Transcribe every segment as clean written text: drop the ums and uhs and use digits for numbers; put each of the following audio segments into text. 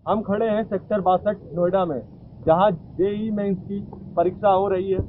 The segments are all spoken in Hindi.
हम खड़े हैं सेक्टर 62 नोएडा में, जहां जेईई मेंस की परीक्षा हो रही है।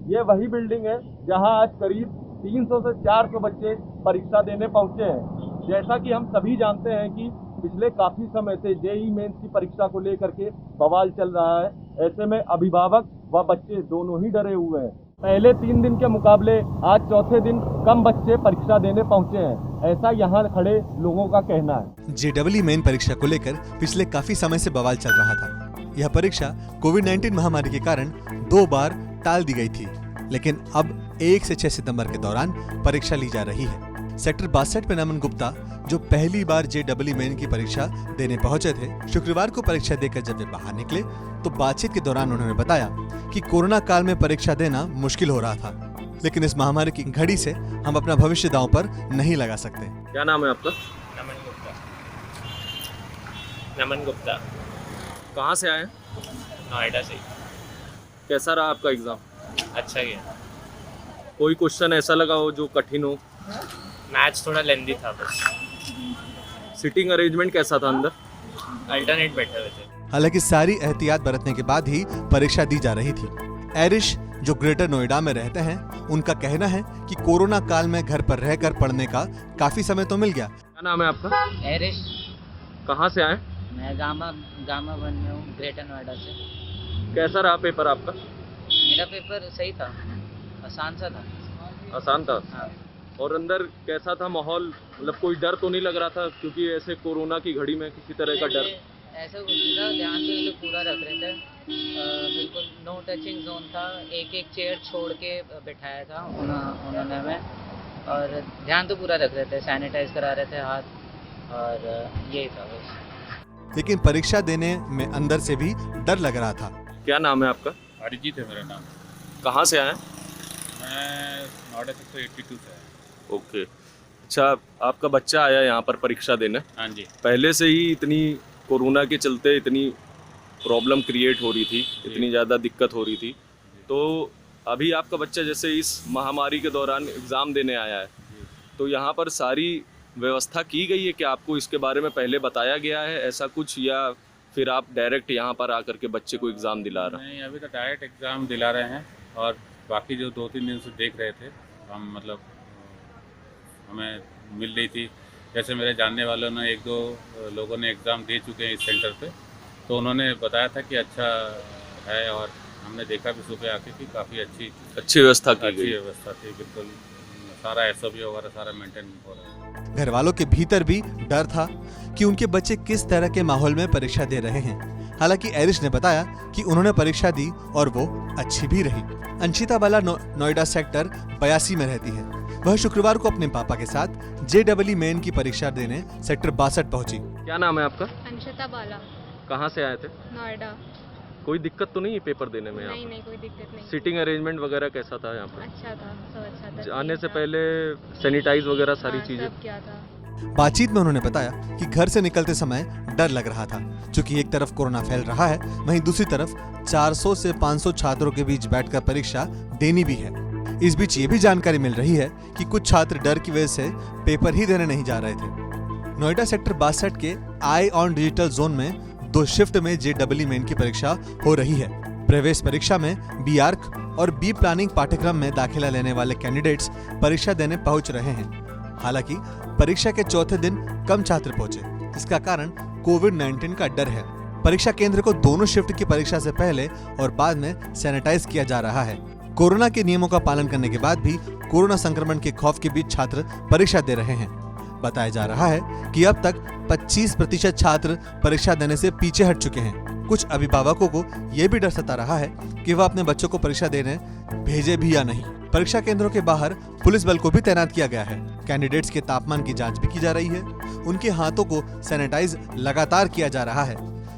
ये वही बिल्डिंग है जहां आज करीब 300 से 400 बच्चे परीक्षा देने पहुंचे हैं। जैसा कि हम सभी जानते हैं कि पिछले काफी समय से जेईई मेंस की परीक्षा को लेकर के बवाल चल रहा है। ऐसे में अभिभावक व बच्चे दोनों ही डरे हुए हैं। पहले 3 दिन के मुकाबले आज चौथे दिन कम बच्चे परीक्षा देने पहुंचे हैं, ऐसा यहाँ खड़े लोगों का कहना है। जेईई मेन परीक्षा को लेकर पिछले काफी समय से बवाल चल रहा था। यह परीक्षा कोविड-19 महामारी के कारण 2 बार टाल दी गई थी, लेकिन अब 1 से 6 सितंबर के दौरान परीक्षा ली जा रही है। सेक्टर 62 में नमन गुप्ता, जो पहली बार जेईई मेन की परीक्षा देने पहुंचे थे, शुक्रवार को परीक्षा देकर जब वे बाहर निकले तो बातचीत के दौरान उन्होंने बताया कि कोरोना काल में परीक्षा देना मुश्किल हो रहा था, लेकिन इस महामारी की घड़ी से हम अपना भविष्य दांव पर नहीं लगा सकते। क्या नाम है आपका? नमन गुप्ता। कहाँ से आए? नोएडा से। कैसा रहा आपका एग्जाम? अच्छा गया। कोई क्वेश्चन ऐसा लगा हो जो कठिन हो? मैथ्स थोड़ा लेंदी था बस। सिटिंग अरेंजमेंट कैसा था अंदर? अल्टरनेट बैठे हुए थे। हालांकि सारी एहतियात बरतने के बाद ही परीक्षा दी जा रही थी। एरिश, जो ग्रेटर नोएडा में रहते हैं, उनका कहना है कि कोरोना काल में घर पर रहकर पढ़ने का काफी समय तो मिल गया। क्या नाम है आपका? एरिश। कहाँ से आए? मैं गामा वन में हूँ, ग्रेटर नोएडा से। कैसा रहा पेपर आपका? मेरा पेपर सही था, आसान सा था। आसान था? हाँ। और अंदर कैसा था माहौल? मतलब कोई डर तो नहीं लग रहा था, क्योंकि ऐसे कोरोना की घड़ी में किसी तरह का डर? ऐसा कुछ नहीं था, ध्यान तो ये लोग पूरा रख रहे थे। बिल्कुल नो टचिंग जोन था, एक चेयर छोड़ के बैठाया था उन्होंने हमें, और ध्यान तो पूरा रख रहे थे, सैनिटाइज करा रहे थे हाथ, और यही था बस। लेकिन परीक्षा देने में अंदर से भी डर लग रहा था। क्या नाम है आपका? अरिजीत है मेरा नाम। कहाँ से आए? मैं नोएडा सेक्टर 82 से आया। ओके, अच्छा, आपका बच्चा आया यहाँ पर परीक्षा देने। हाँ जी। पहले से ही इतनी कोरोना के चलते इतनी प्रॉब्लम क्रिएट हो रही थी, इतनी ज़्यादा दिक्कत हो रही थी, तो अभी आपका बच्चा जैसे इस महामारी के दौरान एग्ज़ाम देने आया है, तो यहाँ पर सारी व्यवस्था की गई है कि आपको इसके बारे में पहले बताया गया है ऐसा कुछ, या फिर आप डायरेक्ट यहाँ पर आकर के बच्चे को एग्ज़ाम दिला रहे हैं? नहीं, अभी तो डायरेक्ट एग्ज़ाम दिला रहे हैं, और बाकी जो 2-3 दिन से देख रहे थे हम, मतलब हमें मिल रही थी, जैसे मेरे जानने वालों ने 1-2 लोगों ने एग्ज़ाम दे चुके हैं इस सेंटर पे, तो उन्होंने बताया था कि अच्छा है, और हमने देखा भी सुबह आके कि काफ़ी अच्छी व्यवस्था थी, बिल्कुल सारा SOP वगैरह सारा मेंटेन हो रहा है। घर वालों के भीतर भी डर था कि उनके बच्चे किस तरह के माहौल में परीक्षा दे रहे हैं। हालांकि एरिश ने बताया कि उन्होंने परीक्षा दी और वो अच्छी भी रही। अंशिता बाला नोएडा सेक्टर 82 में रहती है। वह शुक्रवार को अपने पापा के साथ जेईई मेन की परीक्षा देने सेक्टर 62 पहुंची। क्या नाम है आपका? अंशिता बाला। कहाँ से आए थे? नोएडा। कोई दिक्कत तो नहीं है पेपर देने में? नहीं नहीं, कोई दिक्कत नहीं। सिटिंग अरेंजमेंट वगैरह कैसा था यहाँ पर? अच्छा था, सब अच्छा था। आने से पहले सैनिटाइज वगैरह सारी चीजें? सब क्या था। बातचीत में उन्होंने बताया कि घर से निकलते समय डर लग रहा था, क्योंकि एक तरफ कोरोना फैल रहा है, वहीं दूसरी तरफ 400 से 500 छात्रों के बीच बैठकर परीक्षा देनी भी है। इस बीच ये भी जानकारी मिल रही है कि कुछ छात्र डर की वजह से पेपर ही देने नहीं जा रहे थे। नोएडा सेक्टर 62 के आई ऑन डिजिटल जोन में 2 शिफ्ट में जेईई मेन की परीक्षा हो रही है। प्रवेश परीक्षा में बी आर्क और बी प्लानिंग पाठ्यक्रम में दाखिला लेने वाले कैंडिडेट्स परीक्षा देने पहुंच रहे हैं। हालांकि परीक्षा के चौथे दिन कम छात्र पहुंचे, इसका कारण कोविड-19 का डर है। परीक्षा केंद्र को दोनों शिफ्ट की परीक्षा से पहले और बाद में सैनिटाइज किया जा रहा है। कोरोना के नियमों का पालन करने के बाद भी कोरोना संक्रमण के खौफ के बीच छात्र परीक्षा दे रहे हैं। बताया जा रहा है कि अब तक 25% छात्र परीक्षा देने से पीछे हट चुके हैं। कुछ अभिभावकों को यह भी डर सता रहा है कि वह अपने बच्चों को परीक्षा देने भेजे भी या नहीं। परीक्षा केंद्रों के बाहर पुलिस बल को भी तैनात किया गया है। कैंडिडेट्स के तापमान की जांच भी की जा रही है। उनके हाथों को सैनिटाइज लगातार किया जा रहा है।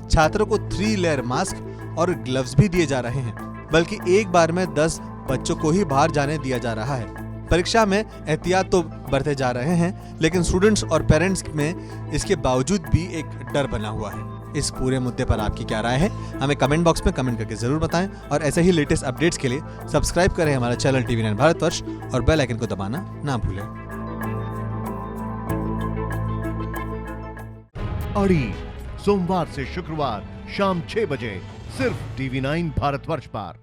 छात्रों को 3 लेयर मास्क और ग्लव्स भी दिए जा रहे हैं, बल्कि एक बार में 10 बच्चों को ही बाहर जाने दिया जा रहा है। परीक्षा में एहतियात तो बरते जा रहे हैं, लेकिन स्टूडेंट्स और पेरेंट्स में इसके बावजूद भी एक डर बना हुआ है। इस पूरे मुद्दे पर आपकी क्या राय है, हमें कमेंट बॉक्स में कमेंट करके जरूर बताएं, और ऐसे ही लेटेस्ट अपडेट्स के लिए सब्सक्राइब करें हमारा चैनल TV9 भारतवर्ष और बेल आइकन को दबाना ना भूलें। अड़ी सोमवार से शुक्रवार शाम 6 बजे सिर्फ TV9 भारतवर्ष पर।